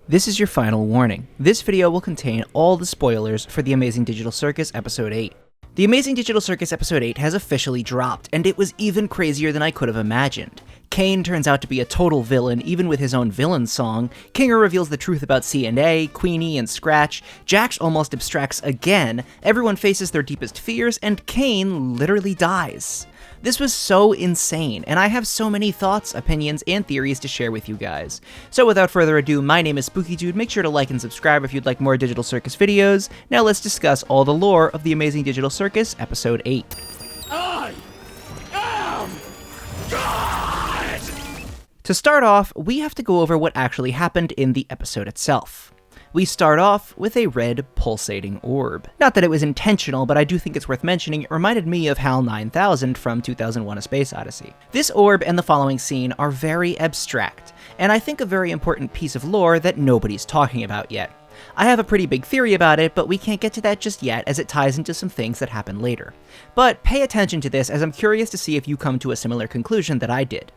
This is your final warning. This video will contain all the spoilers for The Amazing Digital Circus Episode 8. The Amazing Digital Circus Episode 8 has officially dropped, and it was even crazier than I could have imagined. Caine turns out to be a total villain, even with his own villain song. Kinger reveals the truth about C&A, Queenie, and Scratch. Jax almost abstracts again. Everyone faces their deepest fears, and Caine literally dies. This was so insane, and I have so many thoughts, opinions, and theories to share with you guys. So without further ado, my name is Spookydood. Make sure to like and subscribe if you'd like more Digital Circus videos. Now let's discuss all the lore of The Amazing Digital Circus Episode 8. I am God! To start off, we have to go over what actually happened in the episode itself. We start off with a red, pulsating orb. Not that it was intentional, but I do think it's worth mentioning it reminded me of HAL 9000 from 2001: A Space Odyssey. This orb and the following scene are very abstract, and I think a very important piece of lore that nobody's talking about yet. I have a pretty big theory about it, but we can't get to that just yet as it ties into some things that happen later. But pay attention to this as I'm curious to see if you come to a similar conclusion that I did.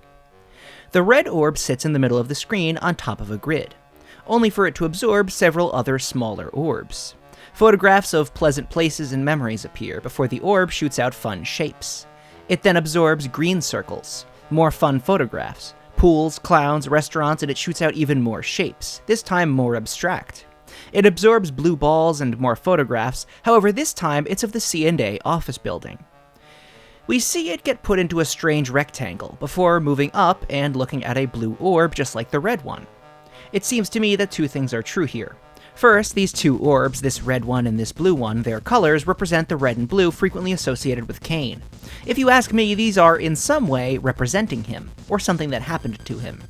The red orb sits in the middle of the screen on top of a grid, only for it to absorb several other smaller orbs. Photographs of pleasant places and memories appear before the orb shoots out fun shapes. It then absorbs green circles, more fun photographs, pools, clowns, restaurants, and it shoots out even more shapes, this time more abstract. It absorbs blue balls and more photographs, however this time it's of the C&A office building. We see it get put into a strange rectangle before moving up and looking at a blue orb just like the red one. It seems to me that two things are true here. First, these two orbs, this red one and this blue one, their colors represent the red and blue frequently associated with Caine. If you ask me, these are in some way representing him, or something that happened to him.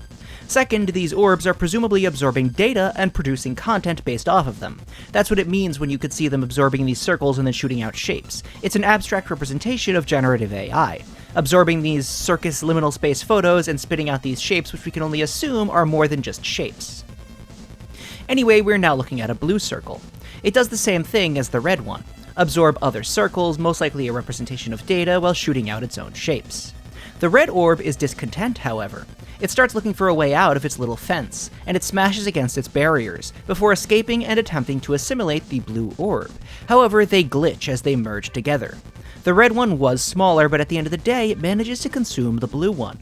Second, these orbs are presumably absorbing data and producing content based off of them. That's what it means when you could see them absorbing these circles and then shooting out shapes. It's an abstract representation of generative AI, absorbing these circus liminal space photos and spitting out these shapes which we can only assume are more than just shapes. Anyway, we're now looking at a blue circle. It does the same thing as the red one, absorb other circles, most likely a representation of data, while shooting out its own shapes. The red orb is discontent, however. It starts looking for a way out of its little fence, and it smashes against its barriers, before escaping and attempting to assimilate the blue orb. However, they glitch as they merge together. The red one was smaller, but at the end of the day, it manages to consume the blue one.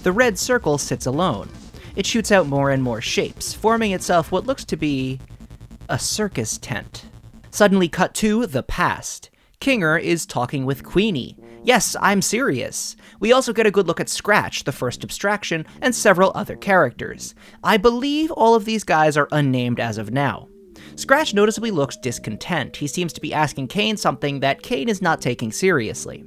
The red circle sits alone. It shoots out more and more shapes, forming itself what looks to be a circus tent. Suddenly cut to the past. Kinger is talking with Queenie. Yes, I'm serious. We also get a good look at Scratch, the first abstraction, and several other characters. I believe all of these guys are unnamed as of now. Scratch noticeably looks discontent. He seems to be asking Caine something that Caine is not taking seriously.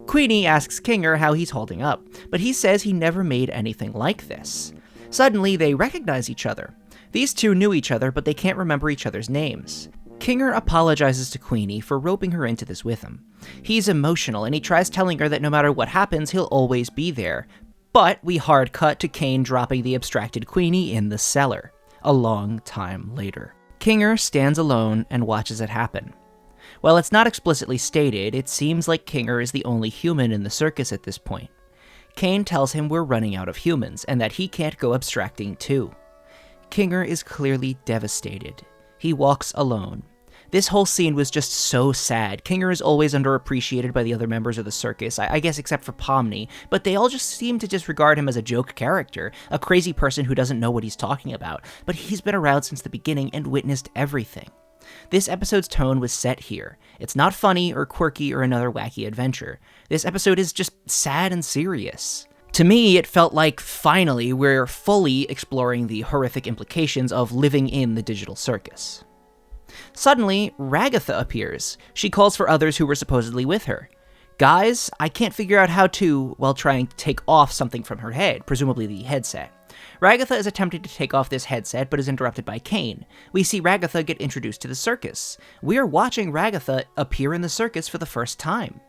Queenie asks Kinger how he's holding up, but he says he never made anything like this. Suddenly, they recognize each other. These two knew each other, but they can't remember each other's names. Kinger apologizes to Queenie for roping her into this with him. He's emotional, and he tries telling her that no matter what happens, he'll always be there. But we hard cut to Caine dropping the abstracted Queenie in the cellar, a long time later. Kinger stands alone and watches it happen. While it's not explicitly stated, it seems like Kinger is the only human in the circus at this point. Caine tells him we're running out of humans, and that he can't go abstracting too. Kinger is clearly devastated. He walks alone. This whole scene was just so sad. Kinger is always underappreciated by the other members of the circus, I guess except for Pomni, but they all just seem to disregard him as a joke character, a crazy person who doesn't know what he's talking about, but he's been around since the beginning and witnessed everything. This episode's tone was set here. It's not funny or quirky or another wacky adventure. This episode is just sad and serious. To me, it felt like, finally, we're fully exploring the horrific implications of living in the digital circus. Suddenly, Ragatha appears. She calls for others who were supposedly with her. Guys, I can't figure out how to, while trying to take off something from her head, presumably the headset. Ragatha is attempting to take off this headset, but is interrupted by Caine. We see Ragatha get introduced to the circus. We are watching Ragatha appear in the circus for the first time.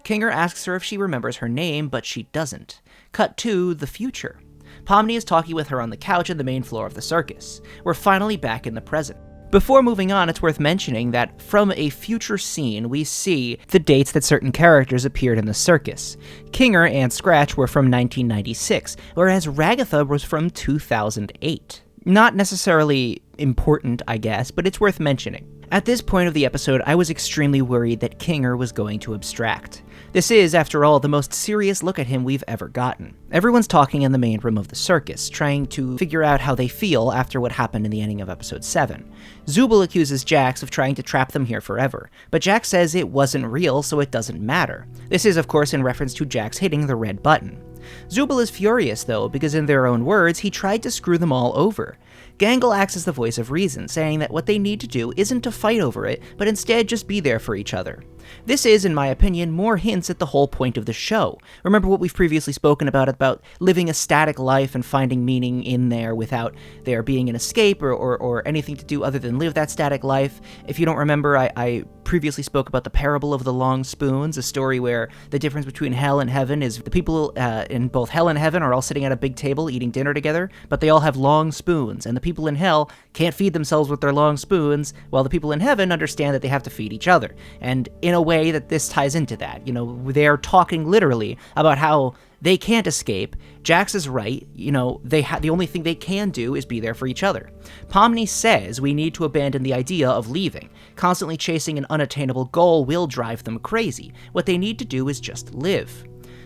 Kinger asks her if she remembers her name, but she doesn't. Cut to the future. Pomni is talking with her on the couch on the main floor of the circus. We're finally back in the present. Before moving on, it's worth mentioning that from a future scene, we see the dates that certain characters appeared in the circus. Kinger and Scratch were from 1996, whereas Ragatha was from 2008. Not necessarily important, I guess, but it's worth mentioning. At this point of the episode, I was extremely worried that Kinger was going to abstract. This is, after all, the most serious look at him we've ever gotten. Everyone's talking in the main room of the circus, trying to figure out how they feel after what happened in the ending of episode 7. Zubul accuses Jax of trying to trap them here forever, but Jax says it wasn't real, so it doesn't matter. This is, of course, in reference to Jax hitting the red button. Zubul is furious, though, because in their own words, he tried to screw them all over. Gangle acts as the voice of reason, saying that what they need to do isn't to fight over it, but instead just be there for each other. This is, in my opinion, more hints at the whole point of the show. Remember what we've previously spoken about living a static life and finding meaning in there without there being an escape or anything to do other than live that static life. If you don't remember, I previously spoke about the parable of the long spoons, a story where the difference between hell and heaven is the people in both hell and heaven are all sitting at a big table eating dinner together, but they all have long spoons, and the people in hell can't feed themselves with their long spoons, while the people in heaven understand that they have to feed each other. And in a way that this ties into that, they're talking literally about how they can't escape. Jax is right, the only thing they can do is be there for each other. Pomni says we need to abandon the idea of leaving. Constantly chasing an unattainable goal will drive them crazy. What they need to do is just live.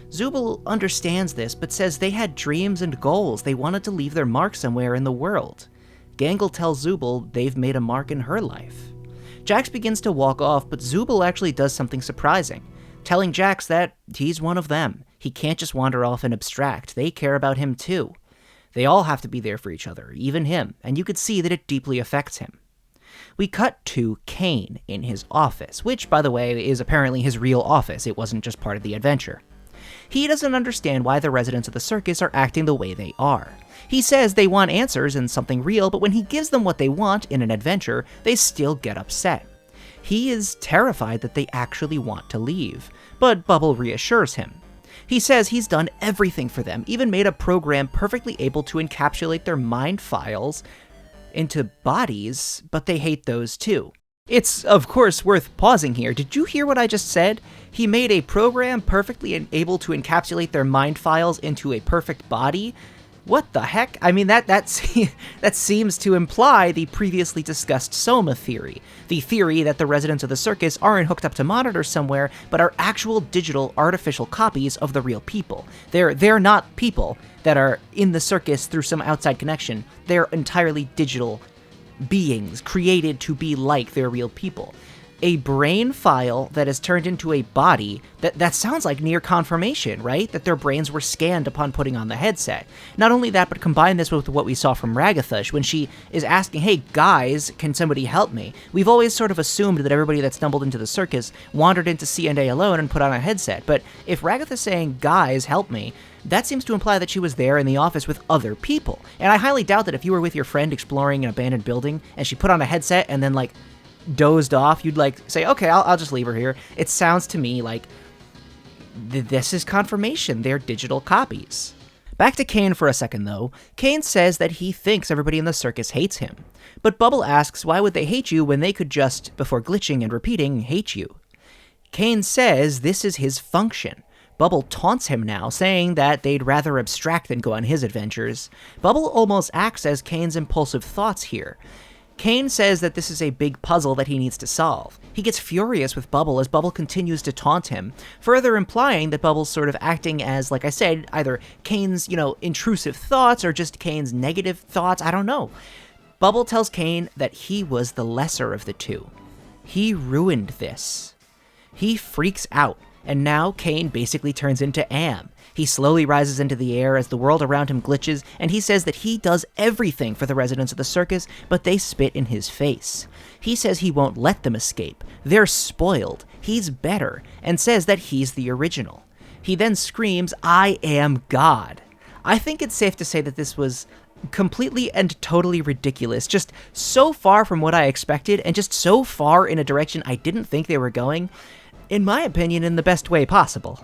Zubul understands this, but says they had dreams and goals. They wanted to leave their mark somewhere in the world. Gangle tells Zubul they've made a mark in her life. Jax begins to walk off, but Zubul actually does something surprising, telling Jax that he's one of them. He can't just wander off and abstract. They care about him too. They all have to be there for each other, even him, and you could see that it deeply affects him. We cut to Caine in his office, which, by the way, is apparently his real office. It wasn't just part of the adventure. He doesn't understand why the residents of the circus are acting the way they are. He says they want answers and something real, but when he gives them what they want in an adventure, they still get upset. He is terrified that they actually want to leave, but Bubble reassures him. He says he's done everything for them, even made a program perfectly able to encapsulate their mind files into bodies, but they hate those too. It's, of course, worth pausing here. Did you hear what I just said? He made a program perfectly able to encapsulate their mind files into a perfect body? What the heck? I mean, that seems to imply the previously discussed Soma theory. The theory that the residents of the circus aren't hooked up to monitors somewhere, but are actual digital artificial copies of the real people. They're not people that are in the circus through some outside connection. They're entirely digital beings created to be like their real people. A brain file that is turned into a body, that sounds like near confirmation, right? That their brains were scanned upon putting on the headset. Not only that, but combine this with what we saw from Ragathush when she is asking, hey guys, can somebody help me? We've always sort of assumed that everybody that stumbled into the circus wandered into C&A alone and put on a headset, but if Ragathush is saying, guys, help me, that seems to imply that she was there in the office with other people. And I highly doubt that if you were with your friend exploring an abandoned building and she put on a headset and then dozed off, you'd say, okay, I'll just leave her here. It sounds to me like this is confirmation. They're digital copies. Back to Caine for a second, though. Caine says that he thinks everybody in the circus hates him. But Bubble asks why would they hate you when they could just, before glitching and repeating, hate you? Caine says this is his function. Bubble taunts him now, saying that they'd rather abstract than go on his adventures. Bubble almost acts as Caine's impulsive thoughts here. Caine says that this is a big puzzle that he needs to solve. He gets furious with Bubble as Bubble continues to taunt him, further implying that Bubble's sort of acting as, like I said, either Caine's, intrusive thoughts or just Caine's negative thoughts, I don't know. Bubble tells Caine that he was the lesser of the two. He ruined this. He freaks out, and now Caine basically turns into Am. He slowly rises into the air as the world around him glitches, and he says that he does everything for the residents of the circus, but they spit in his face. He says he won't let them escape. They're spoiled. He's better, and says that he's the original. He then screams, "I am God." I think it's safe to say that this was completely and totally ridiculous, just so far from what I expected, and just so far in a direction I didn't think they were going, in my opinion, in the best way possible.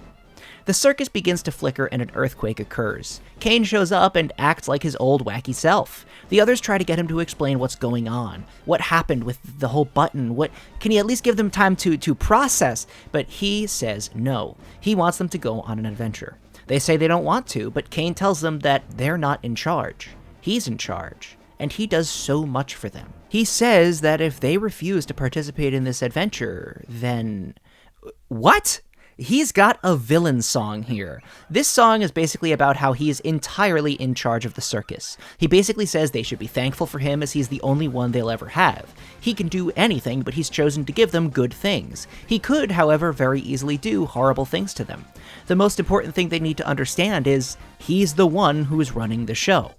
The circus begins to flicker and an earthquake occurs. Caine shows up and acts like his old wacky self. The others try to get him to explain what's going on, what happened with the whole button, can he at least give them time to process, but he says no. He wants them to go on an adventure. They say they don't want to, but Caine tells them that they're not in charge. He's in charge, and he does so much for them. He says that if they refuse to participate in this adventure, then... What? He's got a villain song here. This song is basically about how he is entirely in charge of the circus. He basically says they should be thankful for him as he's the only one they'll ever have. He can do anything, but he's chosen to give them good things. He could, however, very easily do horrible things to them. The most important thing they need to understand is he's the one who is running the show.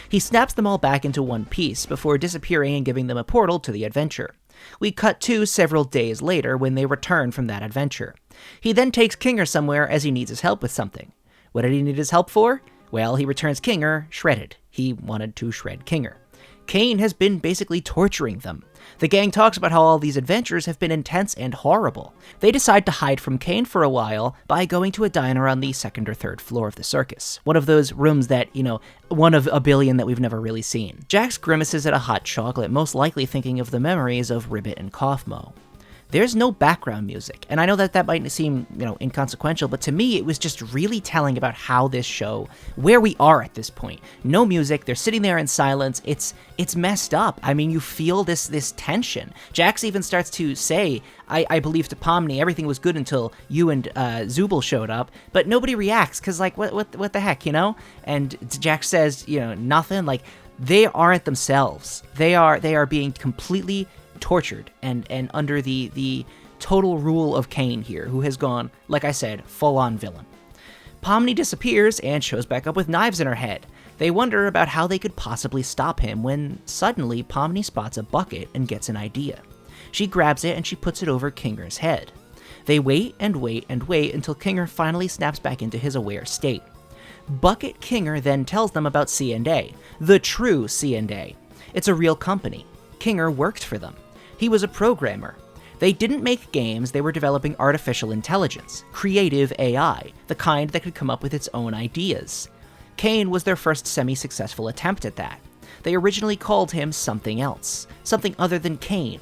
He snaps them all back into one piece before disappearing and giving them a portal to the adventure. We cut to several days later when they return from that adventure. He then takes Kinger somewhere as he needs his help with something. What did he need his help for? Well, he returns Kinger shredded. He wanted to shred Kinger. Caine has been basically torturing them. The gang talks about how all these adventures have been intense and horrible. They decide to hide from Caine for a while by going to a diner on the second or third floor of the circus. One of those rooms that, one of a billion that we've never really seen. Jax grimaces at a hot chocolate, most likely thinking of the memories of Ribbit and Kaufmo. There's no background music, and I know that might seem, inconsequential, but to me it was just really telling about how this show, where we are at this point. No music, they're sitting there in silence, it's messed up. I mean, you feel this tension. Jax even starts to say, I believe to Pomni, everything was good until you and Zubul showed up, but nobody reacts, because, what the heck, And Jax says, nothing, they aren't themselves. They are being completely tortured and under the total rule of Caine here, who has gone, like I said, full-on villain. Pomni disappears and shows back up with knives in her head. They wonder about how they could possibly stop him when suddenly Pomni spots a bucket and gets an idea. She grabs it and she puts it over Kinger's head. They wait and wait and wait until Kinger finally snaps back into his aware state. Bucket Kinger then tells them about C&A, the true C&A. It's a real company. Kinger worked for them. He was a programmer. They didn't make games, they were developing artificial intelligence, creative AI, the kind that could come up with its own ideas. Caine was their first semi-successful attempt at that. They originally called him something else, something other than Caine.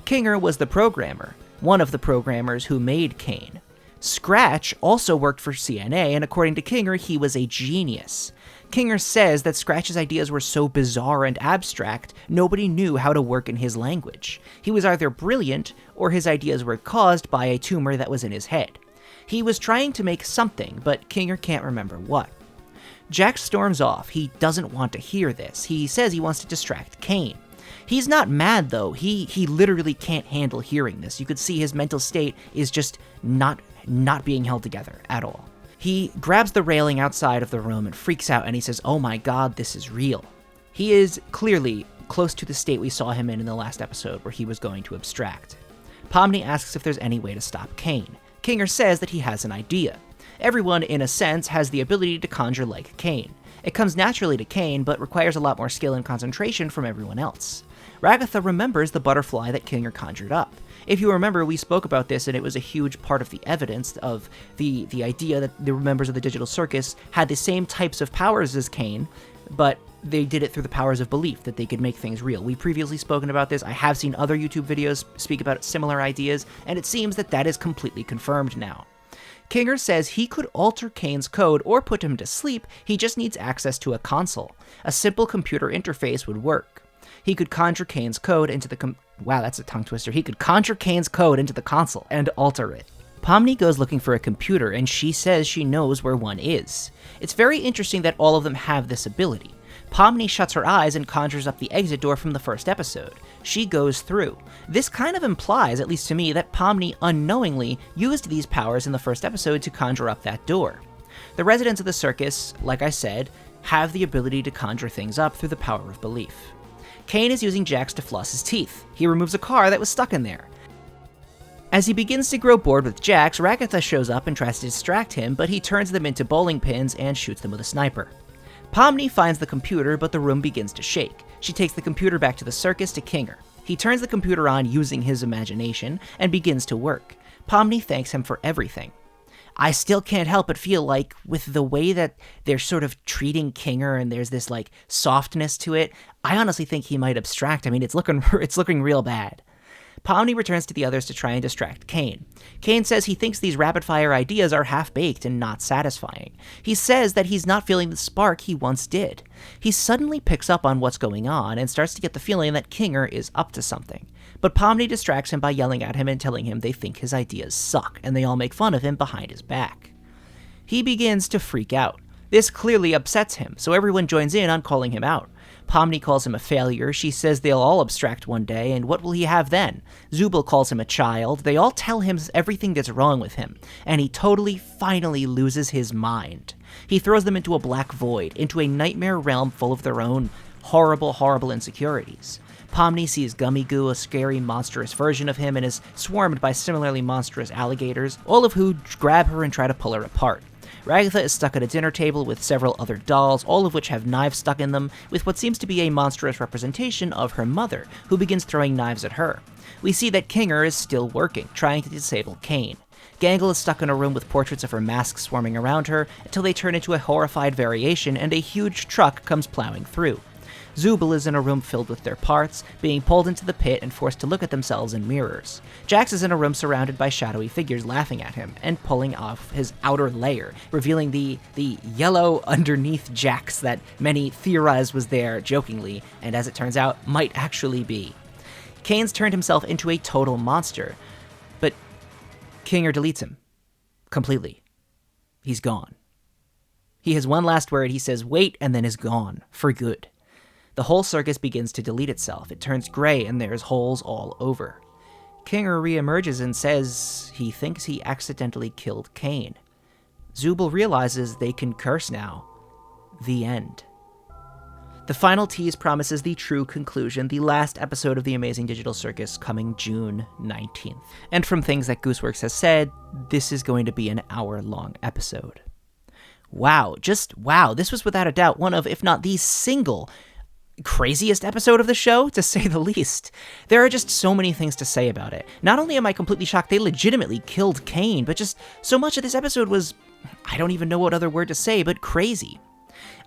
Kinger was the programmer, one of the programmers who made Caine. Scratch also worked for CNA, and according to Kinger, he was a genius. Kinger says that Scratch's ideas were so bizarre and abstract, nobody knew how to work in his language. He was either brilliant, or his ideas were caused by a tumor that was in his head. He was trying to make something, but Kinger can't remember what. Jax storms off. He doesn't want to hear this. He says he wants to distract Caine. He's not mad, though. He literally can't handle hearing this. You could see his mental state is just not being held together at all. He grabs the railing outside of the room and freaks out, and he says, "Oh my god, this is real." He is clearly close to the state we saw him in the last episode, where he was going to abstract. Pomni asks if there's any way to stop Caine. Kinger says that he has an idea. Everyone, in a sense, has the ability to conjure like Caine. It comes naturally to Caine, but requires a lot more skill and concentration from everyone else. Ragatha remembers the butterfly that Kinger conjured up. If you remember, we spoke about this, and it was a huge part of the evidence of the idea that the members of the Digital Circus had the same types of powers as Caine, but they did it through the powers of belief, that they could make things real. We previously spoken about this. I have seen other YouTube videos speak about similar ideas, and it seems that is completely confirmed now. Kinger says he could alter Caine's code or put him to sleep, he just needs access to a console. A simple computer interface would work. He could conjure Caine's code into the wow, that's a tongue twister. He could conjure Caine's code into the console and alter it. Pomni goes looking for a computer, and she says she knows where one is. It's very interesting that all of them have this ability. Pomni shuts her eyes and conjures up the exit door from the first episode. She goes through. This kind of implies, at least to me, that Pomni unknowingly used these powers in the first episode to conjure up that door. The residents of the circus, like I said, have the ability to conjure things up through the power of belief. Caine is using Jax to floss his teeth. He removes a car that was stuck in there. As he begins to grow bored with Jax, Ragatha shows up and tries to distract him, but he turns them into bowling pins and shoots them with a sniper. Pomni finds the computer, but the room begins to shake. She takes the computer back to the circus to Kinger. He turns the computer on using his imagination and begins to work. Pomni thanks him for everything. I still can't help but feel like, with the way that they're sort of treating Kinger and there's this softness to it, I honestly think he might abstract. I mean, it's looking real bad. Pomni returns to the others to try and distract Caine. Caine says he thinks these rapid-fire ideas are half-baked and not satisfying. He says that he's not feeling the spark he once did. He suddenly picks up on what's going on and starts to get the feeling that Kinger is up to something. But Pomni distracts him by yelling at him and telling him they think his ideas suck, and they all make fun of him behind his back. He begins to freak out. This clearly upsets him, so everyone joins in on calling him out. Pomni calls him a failure, she says they'll all abstract one day, and what will he have then? Zubul calls him a child, they all tell him everything that's wrong with him, and he finally loses his mind. He throws them into a black void, into a nightmare realm full of their own horrible insecurities. Pomni sees Gummigoo, a scary, monstrous version of him, and is swarmed by similarly monstrous alligators, all of who grab her and try to pull her apart. Ragatha is stuck at a dinner table with several other dolls, all of which have knives stuck in them, with what seems to be a monstrous representation of her mother, who begins throwing knives at her. We see that Kinger is still working, trying to disable Caine. Gangle is stuck in a room with portraits of her masks swarming around her, until they turn into a horrified variation and a huge truck comes plowing through. Zubul is in a room filled with their parts, being pulled into the pit and forced to look at themselves in mirrors. Jax is in a room surrounded by shadowy figures laughing at him and pulling off his outer layer, revealing the yellow underneath Jax that many theorized was there jokingly, and as it turns out, might actually be. Caine's turned himself into a total monster, but Kinger deletes him. Completely. He's gone. He has one last word, he says wait, and then is gone. For good. The whole circus begins to delete itself. It turns gray and there's holes all over. Kinger reemerges and says he thinks he accidentally killed Caine. Zubul realizes they can curse now. The end. The final tease promises the true conclusion, the last episode of the Amazing Digital Circus coming June 19th. And from things that Gooseworks has said, this is going to be an hour-long episode. Wow, just wow, this was without a doubt one of, if not the single craziest episode of the show, to say the least. There are just so many things to say about it. Not only am I completely shocked they legitimately killed Caine, but just so much of this episode was, I don't even know what other word to say, but crazy.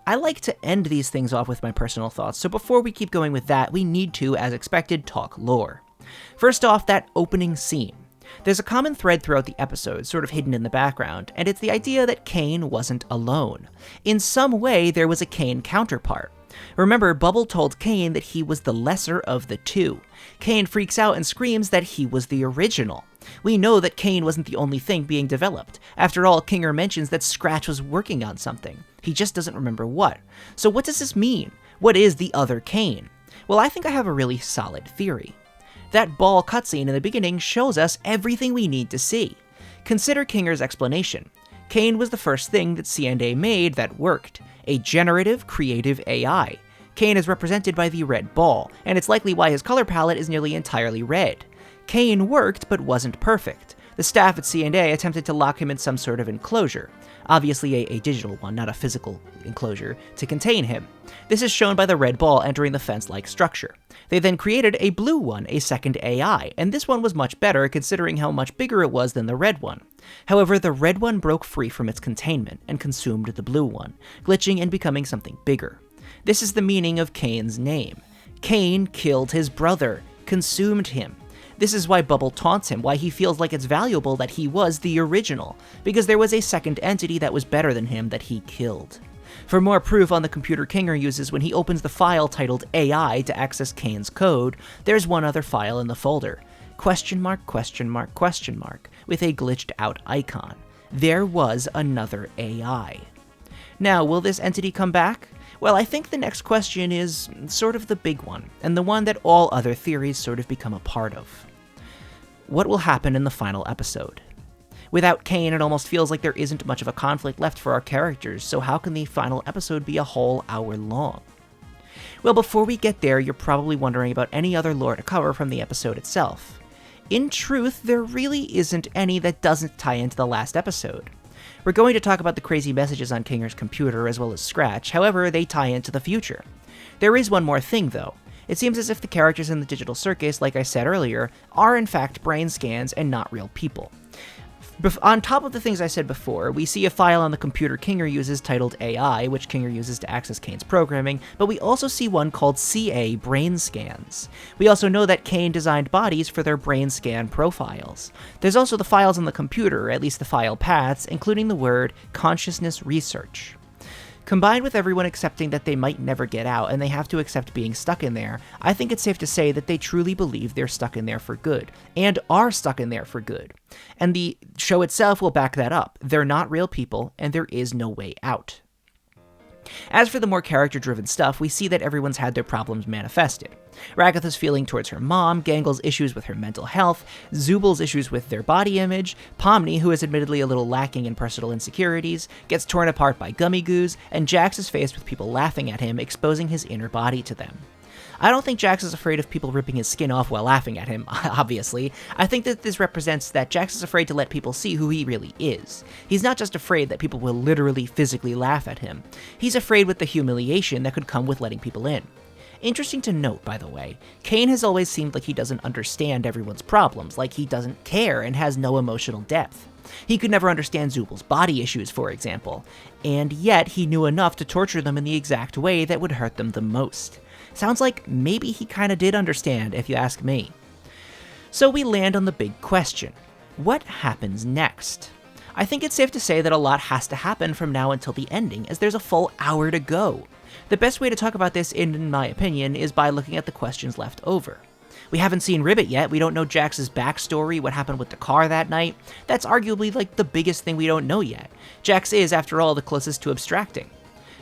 I like to end these things off with my personal thoughts, so before we keep going with that, we need to, as expected, talk lore. First off, that opening scene. There's a common thread throughout the episode, sort of hidden in the background, and it's the idea that Caine wasn't alone. In some way, there was a Caine counterpart. Remember, Bubble told Caine that he was the lesser of the two. Caine freaks out and screams that he was the original. We know that Caine wasn't the only thing being developed. After all, Kinger mentions that Scratch was working on something. He just doesn't remember what. So what does this mean? What is the other Caine? Well, I think I have a really solid theory. That ball cutscene in the beginning shows us everything we need to see. Consider Kinger's explanation. Caine was the first thing that C&A made that worked. A generative, creative AI. Caine is represented by the red ball, and it's likely why his color palette is nearly entirely red. Caine worked, but wasn't perfect. The staff at C&A attempted to lock him in some sort of enclosure. Obviously a digital one, not a physical enclosure, to contain him. This is shown by the red ball entering the fence-like structure. They then created a blue one, a second AI, and this one was much better considering how much bigger it was than the red one. However, the red one broke free from its containment and consumed the blue one, glitching and becoming something bigger. This is the meaning of Caine's name. Caine killed his brother, consumed him. This is why Bubble taunts him, why he feels like it's valuable that he was the original, because there was a second entity that was better than him that he killed. For more proof on the computer Kinger uses when he opens the file titled AI to access Caine's code, there's one other file in the folder. Question mark, question mark, question mark, with a glitched out icon. There was another AI. Now, will this entity come back? Well, I think the next question is sort of the big one, and the one that all other theories sort of become a part of. What will happen in the final episode? Without Caine, it almost feels like there isn't much of a conflict left for our characters, so how can the final episode be a whole hour long? Well, before we get there, you're probably wondering about any other lore to cover from the episode itself. In truth, there really isn't any that doesn't tie into the last episode. We're going to talk about the crazy messages on Kinger's computer as well as Scratch, however, they tie into the future. There is one more thing, though. It seems as if the characters in the digital circus, like I said earlier, are in fact brain scans and not real people. On top of the things I said before, we see a file on the computer Kinger uses titled AI, which Kinger uses to access Caine's programming, but we also see one called CA Brain Scans. We also know that Caine designed bodies for their brain scan profiles. There's also the files on the computer, at least the file paths, including the word consciousness research. Combined with everyone accepting that they might never get out and they have to accept being stuck in there, I think it's safe to say that they truly believe they're stuck in there for good, and are stuck in there for good. And the show itself will back that up. They're not real people, and there is no way out. As for the more character-driven stuff, we see that everyone's had their problems manifested. Ragatha's feeling towards her mom, Gangle's issues with her mental health, Zubal's issues with their body image, Pomni, who is admittedly a little lacking in personal insecurities, gets torn apart by Gummigoos, and Jax is faced with people laughing at him, exposing his inner body to them. I don't think Jax is afraid of people ripping his skin off while laughing at him, obviously. I think that this represents that Jax is afraid to let people see who he really is. He's not just afraid that people will literally, physically laugh at him. He's afraid with the humiliation that could come with letting people in. Interesting to note, by the way, Caine has always seemed like he doesn't understand everyone's problems, like he doesn't care and has no emotional depth. He could never understand Zubal's body issues, for example, and yet he knew enough to torture them in the exact way that would hurt them the most. Sounds like maybe he kinda did understand, if you ask me. So we land on the big question. What happens next? I think it's safe to say that a lot has to happen from now until the ending, as there's a full hour to go. The best way to talk about this, in my opinion, is by looking at the questions left over. We haven't seen Ribbit yet, we don't know Jax's backstory, what happened with the car that night. That's arguably like the biggest thing we don't know yet. Jax is, after all, the closest to abstracting.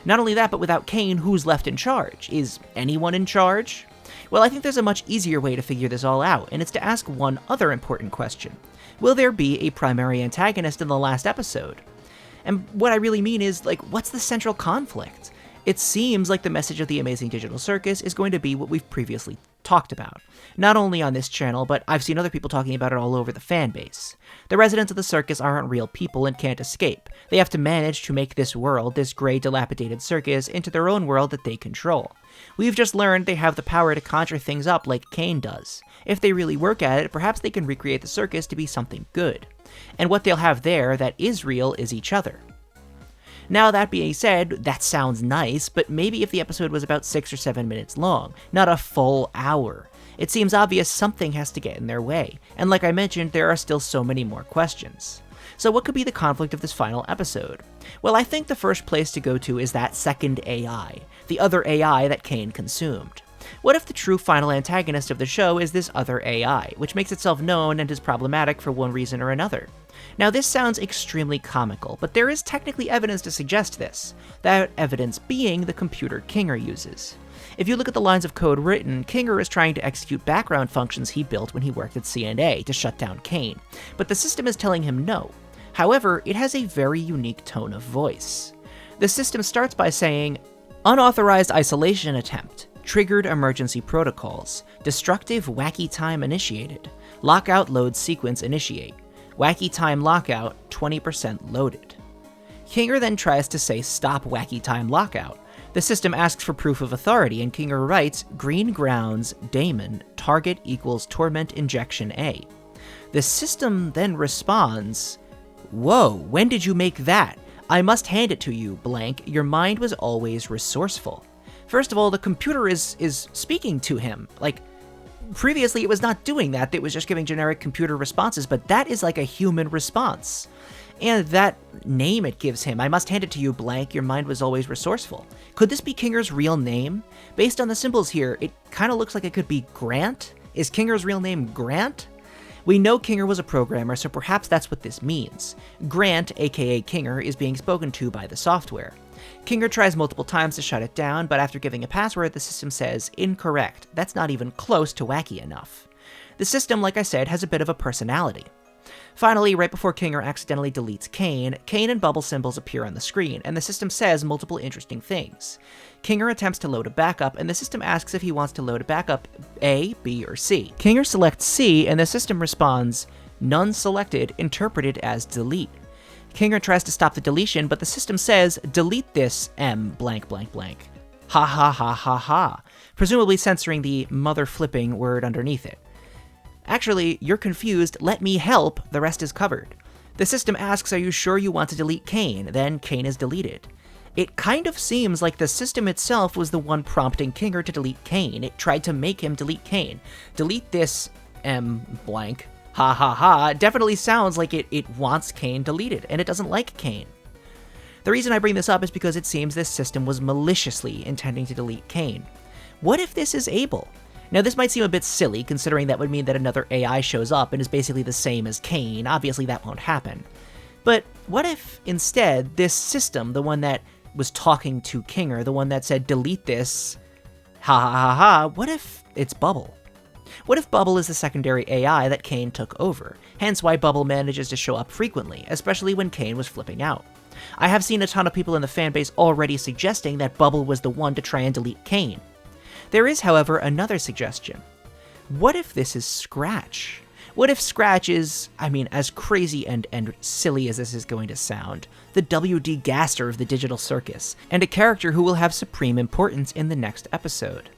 Not only that, but without Caine, who's left in charge? Is anyone in charge? Well, I think there's a much easier way to figure this all out, and it's to ask one other important question. Will there be a primary antagonist in the last episode? And what I really mean is, like, what's the central conflict? It seems like the message of the Amazing Digital Circus is going to be what we've previously talked about. Not only on this channel, but I've seen other people talking about it all over the fanbase. The residents of the circus aren't real people and can't escape. They have to manage to make this world, this gray, dilapidated circus, into their own world that they control. We've just learned they have the power to conjure things up like Caine does. If they really work at it, perhaps they can recreate the circus to be something good. And what they'll have there that is real is each other. Now, that being said, that sounds nice, but maybe if the episode was about 6 or 7 minutes long, not a full hour. It seems obvious something has to get in their way, and like I mentioned, there are still so many more questions. So what could be the conflict of this final episode? Well, I think the first place to go to is that second AI, the other AI that Caine consumed. What if the true final antagonist of the show is this other AI, which makes itself known and is problematic for one reason or another? Now, this sounds extremely comical, but there is technically evidence to suggest this, that evidence being the computer Kinger uses. If you look at the lines of code written, Kinger is trying to execute background functions he built when he worked at CNA to shut down Caine, but the system is telling him no. However, it has a very unique tone of voice. The system starts by saying, "Unauthorized isolation attempt. Triggered emergency protocols. Destructive wacky time initiated. Lockout load sequence initiate. Wacky time lockout 20% loaded." Kinger then tries to say stop wacky time lockout. The system asks for proof of authority, and Kinger writes green grounds daemon target equals torment injection A. The system then responds, "Whoa, when did you make that? I must hand it to you, blank, your mind was always resourceful." First of all, the computer is speaking to him. Like, previously it was not doing that, it was just giving generic computer responses, but that is like a human response. And that name it gives him, "I must hand it to you, blank, your mind was always resourceful." Could this be Kinger's real name? Based on the symbols here, it kind of looks like it could be Grant. Is Kinger's real name Grant? We know Kinger was a programmer, so perhaps that's what this means. Grant, aka Kinger, is being spoken to by the software. Kinger tries multiple times to shut it down, but after giving a password, the system says, "Incorrect. That's not even close to wacky enough." The system, like I said, has a bit of a personality. Finally, right before Kinger accidentally deletes Caine and bubble symbols appear on the screen, and the system says multiple interesting things. Kinger attempts to load a backup, and the system asks if he wants to load a backup A, B, or C. Kinger selects C, and the system responds, "None selected, interpreted as delete." Kinger tries to stop the deletion, but the system says, "Delete this M blank blank blank." Ha ha ha ha ha, presumably censoring the mother-flipping word underneath it. "Actually, you're confused, let me help, the rest is covered." The system asks, are you sure you want to delete Caine? Then Caine is deleted. It kind of seems like the system itself was the one prompting Kinger to delete Caine. It tried to make him delete Caine. Delete this M blank. Ha ha ha. Definitely sounds like it wants Caine deleted, and it doesn't like Caine. The reason I bring this up is because it seems this system was maliciously intending to delete Caine. What if this is Abel? Now, this might seem a bit silly, considering that would mean that another AI shows up and is basically the same as Caine. Obviously, that won't happen. But what if, instead, this system, the one that was talking to Kinger, the one that said, delete this, ha ha ha ha, what if it's Bubble? What if Bubble is the secondary AI that Caine took over, hence why Bubble manages to show up frequently, especially when Caine was flipping out? I have seen a ton of people in the fanbase already suggesting that Bubble was the one to try and delete Caine. There is, however, another suggestion. What if this is Scratch? What if Scratch is, as crazy and silly as this is going to sound, the W.D. Gaster of the Digital Circus, and a character who will have supreme importance in the next episode?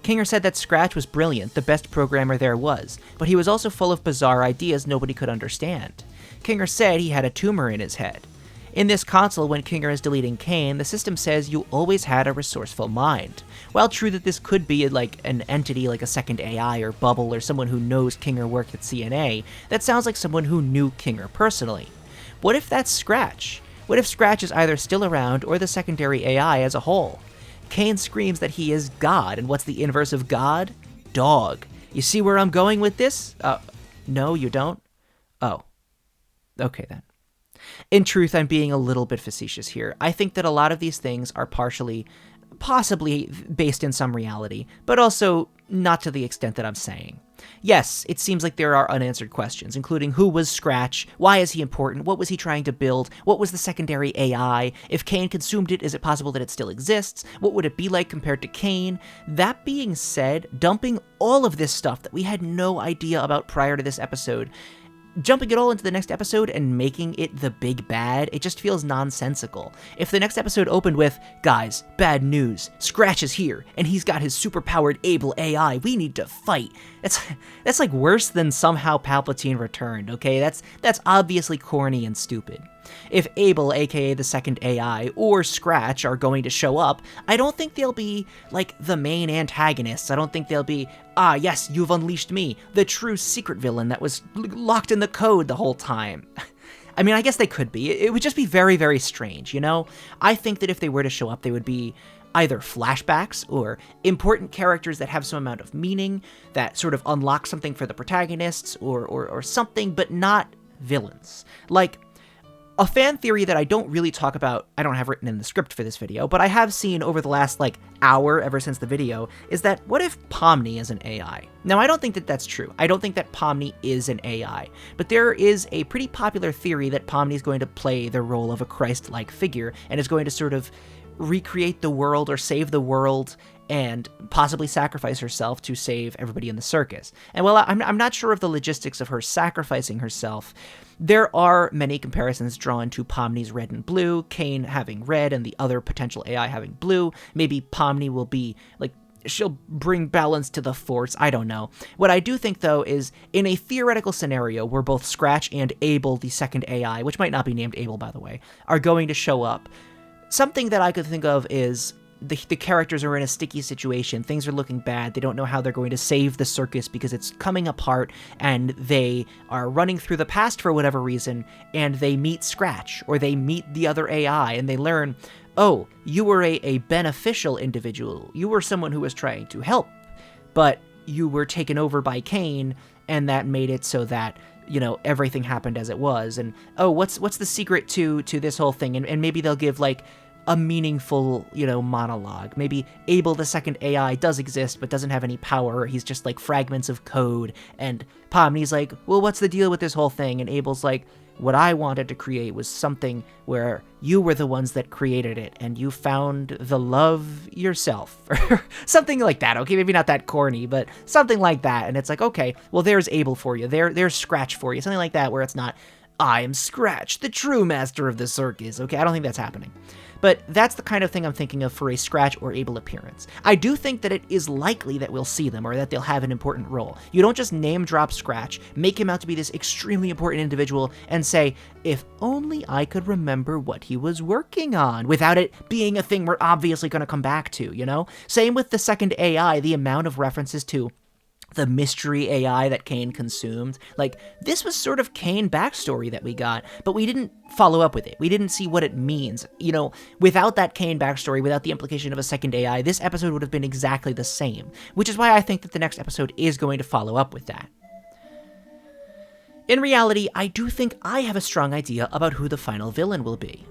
Kinger said that Scratch was brilliant, the best programmer there was, but he was also full of bizarre ideas nobody could understand. Kinger said he had a tumor in his head. In this console, when Kinger is deleting Caine, the system says you always had a resourceful mind. While true that this could be like an entity like a second AI or Bubble or someone who knows Kinger worked at CNA, that sounds like someone who knew Kinger personally. What if that's Scratch? What if Scratch is either still around or the secondary AI as a whole? Caine screams that he is God, and what's the inverse of God? Dog. You see where I'm going with this? No, you don't? Oh. Okay then. In truth, I'm being a little bit facetious here. I think that a lot of these things are possibly based in some reality, but also not to the extent that I'm saying. Yes, it seems like there are unanswered questions, including who was Scratch, why is he important, what was he trying to build, what was the secondary AI, if Caine consumed it, is it possible that it still exists, what would it be like compared to Caine? That being said, dumping all of this stuff that we had no idea about prior to this episode, jumping it all into the next episode and making it the big bad, it just feels nonsensical. If the next episode opened with, guys, bad news, Scratch is here, and he's got his superpowered Abel AI, we need to fight. That's like worse than somehow Palpatine returned, okay? That's obviously corny and stupid. If Abel, aka the second AI, or Scratch are going to show up, I don't think they'll be, like, the main antagonists. I don't think they'll be, yes, you've unleashed me, the true secret villain that was locked in the code the whole time. I guess they could be. It would just be very, very strange, you know? I think that if they were to show up, they would be either flashbacks or important characters that have some amount of meaning, that sort of unlock something for the protagonists, or something, but not villains. Like, a fan theory that I don't really talk about, I don't have written in the script for this video, but I have seen over the last, hour ever since the video, is that what if Pomni is an AI? Now, I don't think that that's true. I don't think that Pomni is an AI, but there is a pretty popular theory that Pomni is going to play the role of a Christ-like figure and is going to sort of recreate the world or save the world and possibly sacrifice herself to save everybody in the circus. And while I'm not sure of the logistics of her sacrificing herself, there are many comparisons drawn to Pomni's red and blue, Caine having red and the other potential AI having blue. Maybe Pomni will be, she'll bring balance to the Force, I don't know. What I do think, though, is in a theoretical scenario where both Scratch and Abel, the second AI, which might not be named Abel, by the way, are going to show up, something that I could think of is the characters are in a sticky situation. Things are looking bad. They don't know how they're going to save the circus because it's coming apart, and they are running through the past for whatever reason, and they meet Scratch, or they meet the other AI, and they learn, oh, you were a beneficial individual. You were someone who was trying to help, but you were taken over by Caine, and that made it so that, everything happened as it was. And, oh, what's the secret to this whole thing? And maybe they'll give, a meaningful, monologue. Maybe Abel, the second AI, does exist, but doesn't have any power. He's just, fragments of code. And Pomni's like, well, what's the deal with this whole thing? And Abel's like, what I wanted to create was something where you were the ones that created it, and you found the love yourself. Or something like that, okay? Maybe not that corny, but something like that. And it's like, okay, well, there's Abel for you. There's Scratch for you. Something like that, where it's not, I am Scratch, the true master of the circus. Okay, I don't think that's happening. but that's the kind of thing I'm thinking of for a Scratch or Able appearance. I do think that it is likely that we'll see them or that they'll have an important role. You don't just name drop Scratch, make him out to be this extremely important individual, and say, if only I could remember what he was working on, without it being a thing we're obviously going to come back to, you know? Same with the second AI, the amount of references to the mystery AI that Caine consumed. Like, this was sort of Caine backstory that we got, but we didn't follow up with it. We didn't see what it means. You know, without that Caine backstory, without the implication of a second AI, this episode would have been exactly the same, which is why I think that the next episode is going to follow up with that. In reality, I do think I have a strong idea about who the final villain will be.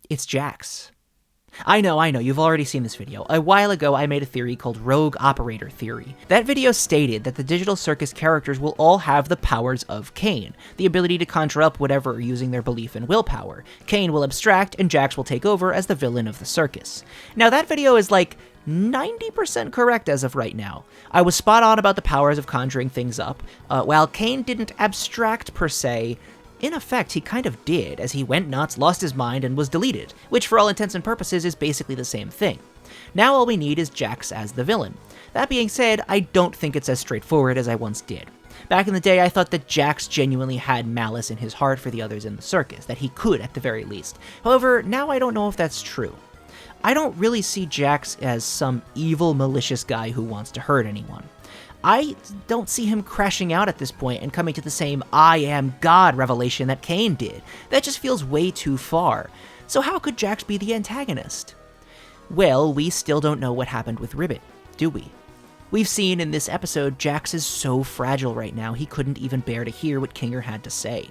It's Jax. I know, you've already seen this video. A while ago, I made a theory called Rogue Operator Theory. That video stated that the Digital Circus characters will all have the powers of Caine, the ability to conjure up whatever using their belief in willpower. Caine will abstract, and Jax will take over as the villain of the circus. Now, that video is like 90% correct as of right now. I was spot on about the powers of conjuring things up. While Caine didn't abstract per se, in effect, he kind of did, as he went nuts, lost his mind, and was deleted, which for all intents and purposes is basically the same thing. Now all we need is Jax as the villain. That being said, I don't think it's as straightforward as I once did. Back in the day, I thought that Jax genuinely had malice in his heart for the others in the circus, that he could at the very least. However, now I don't know if that's true. I don't really see Jax as some evil, malicious guy who wants to hurt anyone. I don't see him crashing out at this point and coming to the same I am God revelation that Caine did. That just feels way too far. So how could Jax be the antagonist? Well, we still don't know what happened with Ribbit, do we? We've seen in this episode Jax is so fragile right now he couldn't even bear to hear what Kinger had to say.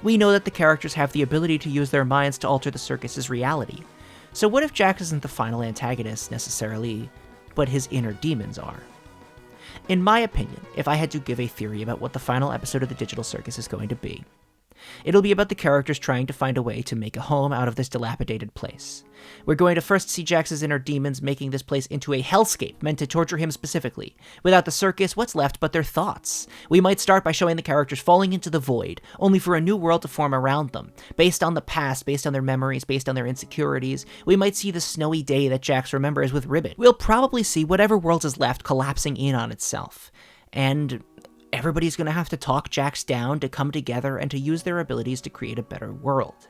We know that the characters have the ability to use their minds to alter the circus's reality. So what if Jax isn't the final antagonist necessarily, but his inner demons are? In my opinion, if I had to give a theory about what the final episode of the Digital Circus is going to be, it'll be about the characters trying to find a way to make a home out of this dilapidated place. We're going to first see Jax's inner demons making this place into a hellscape meant to torture him specifically. Without the circus, what's left but their thoughts? We might start by showing the characters falling into the void, only for a new world to form around them. Based on the past, based on their memories, based on their insecurities, we might see the snowy day that Jax remembers with Ribbit. We'll probably see whatever world is left collapsing in on itself. And everybody's going to have to talk Jax down to come together and to use their abilities to create a better world.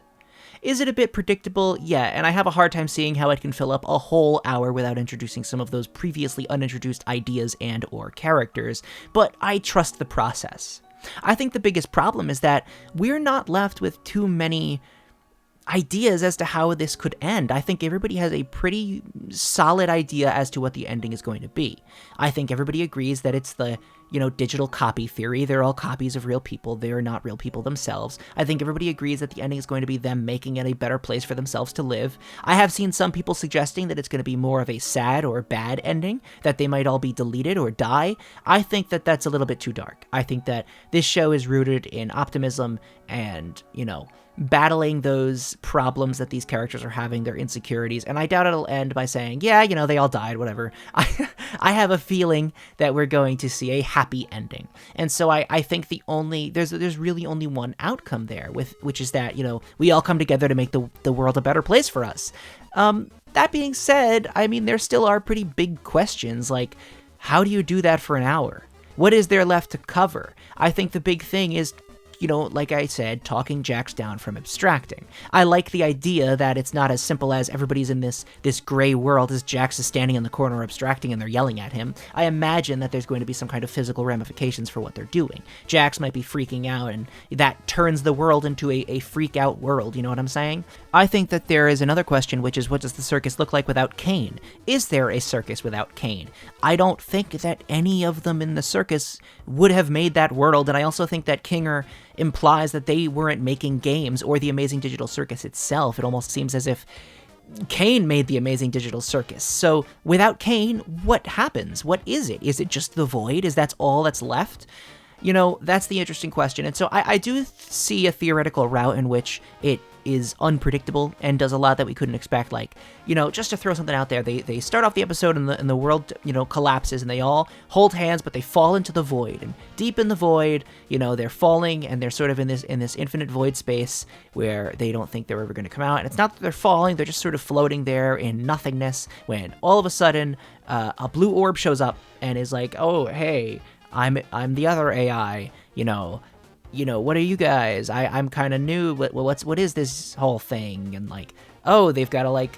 Is it a bit predictable? Yeah, and I have a hard time seeing how it can fill up a whole hour without introducing some of those previously unintroduced ideas and or characters, but I trust the process. I think the biggest problem is that we're not left with too many ideas as to how this could end. I think everybody has a pretty solid idea as to what the ending is going to be. I think everybody agrees that it's the, digital copy theory. They're all copies of real people. They're not real people themselves. I think everybody agrees that the ending is going to be them making it a better place for themselves to live. I have seen some people suggesting that it's going to be more of a sad or bad ending, that they might all be deleted or die. I think that that's a little bit too dark. I think that this show is rooted in optimism and, battling those problems that these characters are having, their insecurities, and I doubt it'll end by saying, yeah, they all died, whatever. I have a feeling that we're going to see a happy ending, and so I think there's really only one outcome there, which is that, we all come together to make the world a better place for us. That being said, there still are pretty big questions, like, how do you do that for an hour? What is there left to cover? I think the big thing is, like I said, talking Jax down from abstracting. I like the idea that it's not as simple as everybody's in this gray world as Jax is standing in the corner abstracting and they're yelling at him. I imagine that there's going to be some kind of physical ramifications for what they're doing. Jax might be freaking out, and that turns the world into a freak out world, you know what I'm saying? I think that there is another question, which is, what does the circus look like without Caine? Is there a circus without Caine? I don't think that any of them in the circus would have made that world, and I also think that Kinger implies that they weren't making games or the Amazing Digital Circus itself. It almost seems as if Caine made the Amazing Digital Circus. So without Caine, what happens? What is it? Is it just the void? Is that all that's left? That's the interesting question. And so I do see a theoretical route in which it is unpredictable and does a lot that we couldn't expect. Like, just to throw something out there, they start off the episode and the world, collapses and they all hold hands, but they fall into the void. And deep in the void, they're falling and they're sort of in this infinite void space where they don't think they're ever going to come out. And it's not that they're falling, they're just sort of floating there in nothingness when all of a sudden a blue orb shows up and is like, oh, hey, I'm the other AI, what are you guys? I'm kind of new. What is this whole thing? And like, oh, they've got to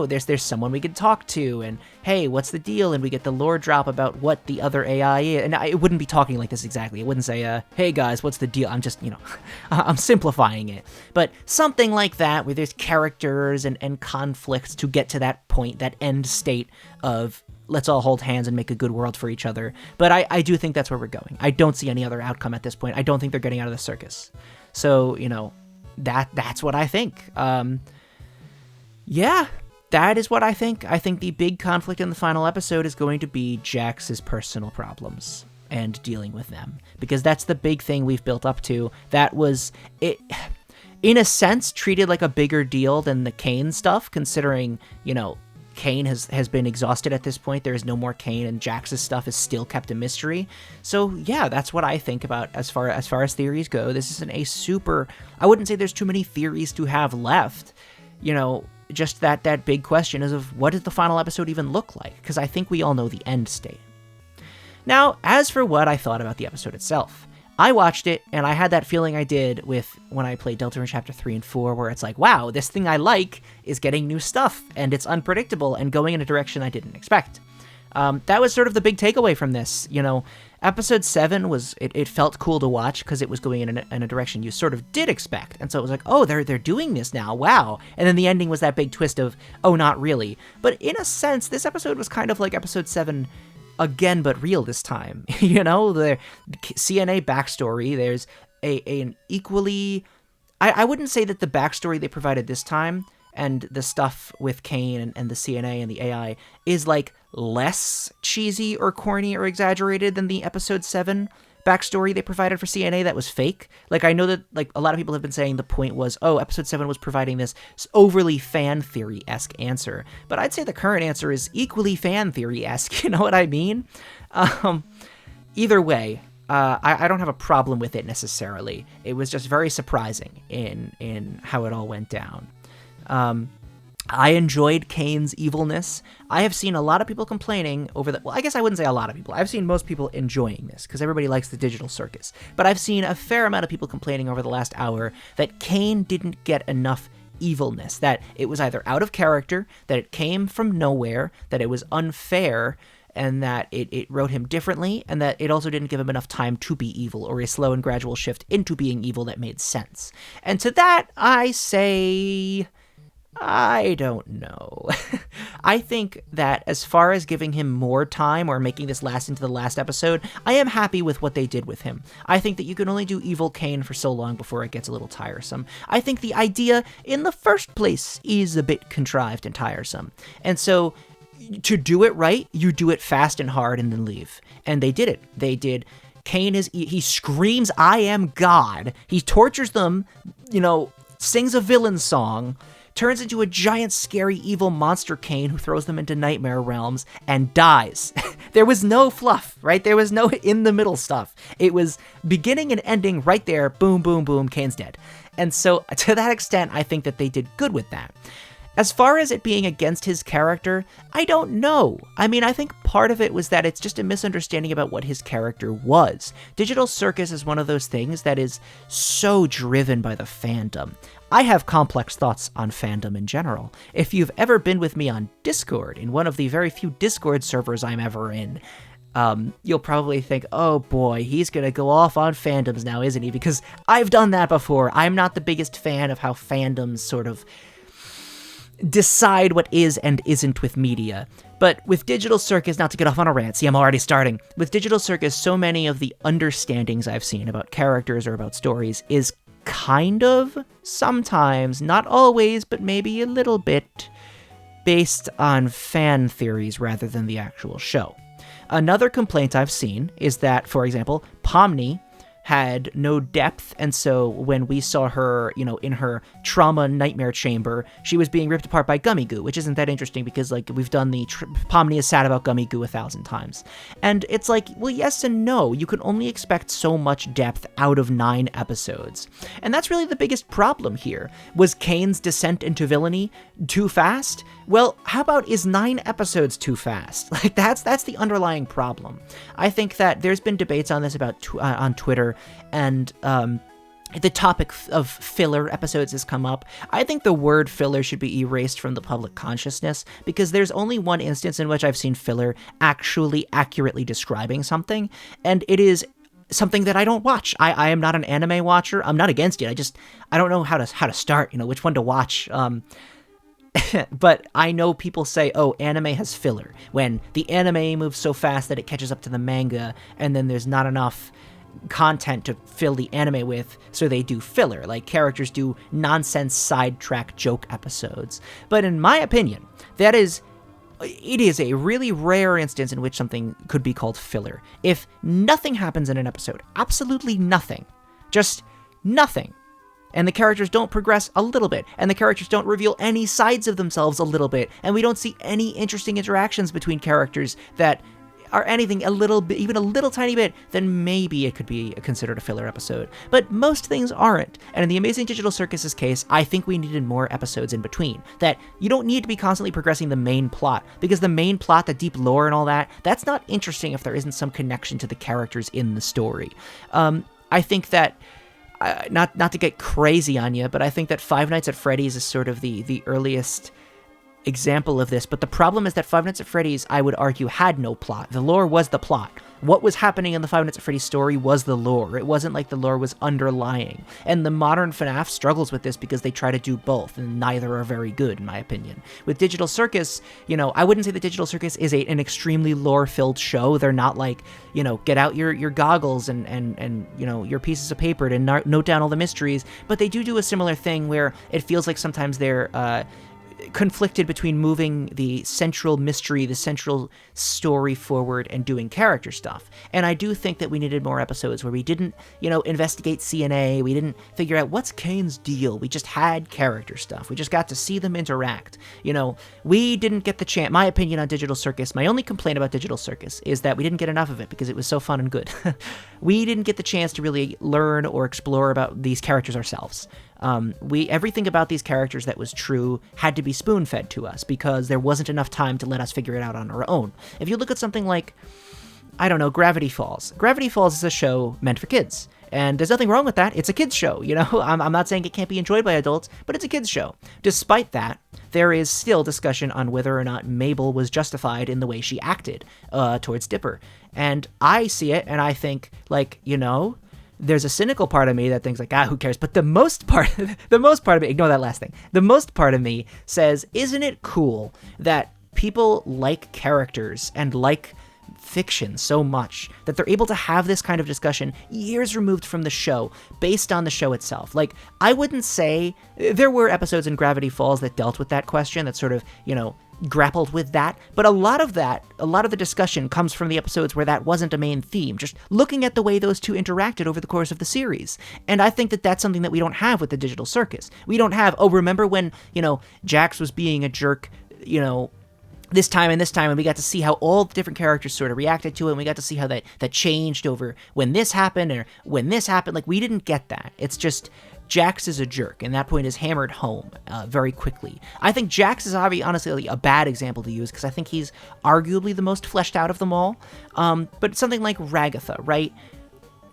there's someone we could talk to, and hey, what's the deal? And we get the lore drop about what the other AI is. And I wouldn't be talking like this exactly. It wouldn't say, hey guys, what's the deal? I'm just, I'm simplifying it. But something like that, where there's characters and conflicts to get to that point, that end state of let's all hold hands and make a good world for each other. But I do think that's where we're going. I don't see any other outcome at this point. I don't think they're getting out of the circus. So, that's what I think. Yeah, that is what I think. I think the big conflict in the final episode is going to be Jax's personal problems and dealing with them. Because that's the big thing we've built up to. That was, it, in a sense, treated like a bigger deal than the Caine stuff, considering, Caine has been exhausted at this point. There is no more Caine, and Jax's stuff is still kept a mystery. So yeah, that's what I think about as far as theories go. This isn't a super. I wouldn't say there's too many theories to have left. Just that big question is of what does the final episode even look like? Because I think we all know the end state. Now, as for what I thought about the episode itself, I watched it, and I had that feeling I did with when I played Deltarune Chapter 3 and 4, where it's like, wow, this thing I like is getting new stuff, and it's unpredictable, and going in a direction I didn't expect. That was sort of the big takeaway from this. Episode 7 was, it felt cool to watch, because it was going in a direction you sort of did expect, and so it was like, oh, they're doing this now, wow. And then the ending was that big twist of, oh, not really. But in a sense, this episode was kind of like Episode 7 again, but real this time. The CNA backstory, there's an equally, I wouldn't say that the backstory they provided this time and the stuff with Caine and the CNA and the AI is like less cheesy or corny or exaggerated than the Episode 7 backstory they provided for CNA that was fake. Like, I know that like a lot of people have been saying the point was, oh, Episode 7 was providing this overly fan theory-esque answer. But I'd say the current answer is equally fan theory-esque, you know what I mean? Either way, I don't have a problem with it necessarily. It was just very surprising in how it all went down. I enjoyed Caine's evilness. I have seen a lot of people complaining over the... Well, I guess I wouldn't say a lot of people. I've seen most people enjoying this, because everybody likes the digital circus. But I've seen a fair amount of people complaining over the last hour that Caine didn't get enough evilness, that it was either out of character, that it came from nowhere, that it was unfair, and that it wrote him differently, and that it also didn't give him enough time to be evil, or a slow and gradual shift into being evil that made sense. And to that, I say... I don't know. I think that as far as giving him more time or making this last into the last episode, I am happy with what they did with him. I think that you can only do evil Caine for so long before it gets a little tiresome. I think the idea in the first place is a bit contrived and tiresome. And so to do it right, you do it fast and hard and then leave. And they did it. They did. Caine he screams, I am God. He tortures them, sings a villain song, turns into a giant, scary, evil monster Caine who throws them into nightmare realms and dies. There was no fluff, right? There was no in-the-middle stuff. It was beginning and ending right there, boom, boom, boom, Caine's dead. And so, to that extent, I think that they did good with that. As far as it being against his character, I don't know. I mean, I think part of it was that it's just a misunderstanding about what his character was. Digital Circus is one of those things that is so driven by the fandom. I have complex thoughts on fandom in general. If you've ever been with me on Discord, in one of the very few Discord servers I'm ever in, you'll probably think, oh boy, he's gonna go off on fandoms now, isn't he? Because I've done that before. I'm not the biggest fan of how fandoms sort of decide what is and isn't with media. But with Digital Circus, not to get off on a rant, see, I'm already starting. With Digital Circus, so many of the understandings I've seen about characters or about stories is kind of, sometimes, not always, but maybe a little bit, based on fan theories rather than the actual show. Another complaint I've seen is that, for example, Pomni had no depth, and so when we saw her, you know, in her trauma nightmare chamber, she was being ripped apart by Gummigoo, which isn't that interesting because, like, we've done the Pomni is sad about Gummigoo 1,000 times. And it's like, well, yes and no. You can only expect so much depth out of 9 episodes. And that's really the biggest problem here. Was Caine's descent into villainy too fast? Well, how about is 9 episodes too fast? Like, that's the underlying problem. I think that there's been debates on this on Twitter, and the topic of filler episodes has come up. I think the word filler should be erased from the public consciousness, because there's only one instance in which I've seen filler actually accurately describing something, and it is something that I don't watch. I am not an anime watcher. I'm not against it. I don't know how to start, you know, which one to watch. But I know people say, oh, anime has filler, when the anime moves so fast that it catches up to the manga, and then there's not enough content to fill the anime with, so they do filler, like characters do nonsense sidetrack joke episodes. But in my opinion, it is a really rare instance in which something could be called filler. If nothing happens in an episode, absolutely nothing, just nothing, and the characters don't progress a little bit, and the characters don't reveal any sides of themselves a little bit, and we don't see any interesting interactions between characters that are anything a little bit, even a little tiny bit, then maybe it could be considered a filler episode. But most things aren't. And in the Amazing Digital Circus's case, I think we needed more episodes in between. That you don't need to be constantly progressing the main plot, because the main plot, the deep lore and all that, that's not interesting if there isn't some connection to the characters in the story. I think that not to get crazy on you, but I think that Five Nights at Freddy's is sort of the earliest example of this. But the problem is that Five Nights at Freddy's, I would argue, had no plot. The lore was the plot. What was happening in the Five Nights at Freddy's story was the lore. It wasn't like the lore was underlying. And the modern FNAF struggles with this because they try to do both, and neither are very good, in my opinion. With Digital Circus, you know, I wouldn't say that Digital Circus is an extremely lore-filled show. They're not like, you know, get out your goggles and you know, your pieces of paper to note down all the mysteries, but they do a similar thing where it feels like sometimes they're conflicted between moving the central mystery, the central story forward, and doing character stuff. And I do think that we needed more episodes where we didn't, you know, investigate CNA, we didn't figure out what's Caine's deal, we just had character stuff, we just got to see them interact. You know, we didn't get the chance, my opinion on Digital Circus, my only complaint about Digital Circus is that we didn't get enough of it because it was so fun and good. We didn't get the chance to really learn or explore about these characters ourselves. Everything about these characters that was true had to be spoon-fed to us because there wasn't enough time to let us figure it out on our own. If you look at something like, I don't know, Gravity Falls. Gravity Falls is a show meant for kids. And there's nothing wrong with that. It's a kid's show, you know? I'm not saying it can't be enjoyed by adults, but it's a kid's show. Despite that, there is still discussion on whether or not Mabel was justified in the way she acted towards Dipper. And I see it, and I think, like, you know, there's a cynical part of me that thinks like, who cares? But the most part of me, ignore that last thing. The most part of me says, isn't it cool that people like characters and like fiction so much that they're able to have this kind of discussion years removed from the show based on the show itself? Like, I wouldn't say there were episodes in Gravity Falls that dealt with that question, that sort of, you know, grappled with that, but a lot of the discussion comes from the episodes where that wasn't a main theme, just looking at the way those two interacted over the course of the series. And I think that that's something that we don't have with the Digital Circus. We don't have, oh, remember when, you know, Jax was being a jerk, you know, this time, and we got to see how all the different characters sort of reacted to it, and we got to see how that changed over when this happened, or when this happened. Like, we didn't get that. It's just, Jax is a jerk, and that point is hammered home very quickly. I think Jax is honestly a bad example to use, because I think he's arguably the most fleshed out of them all. But something like Ragatha, right?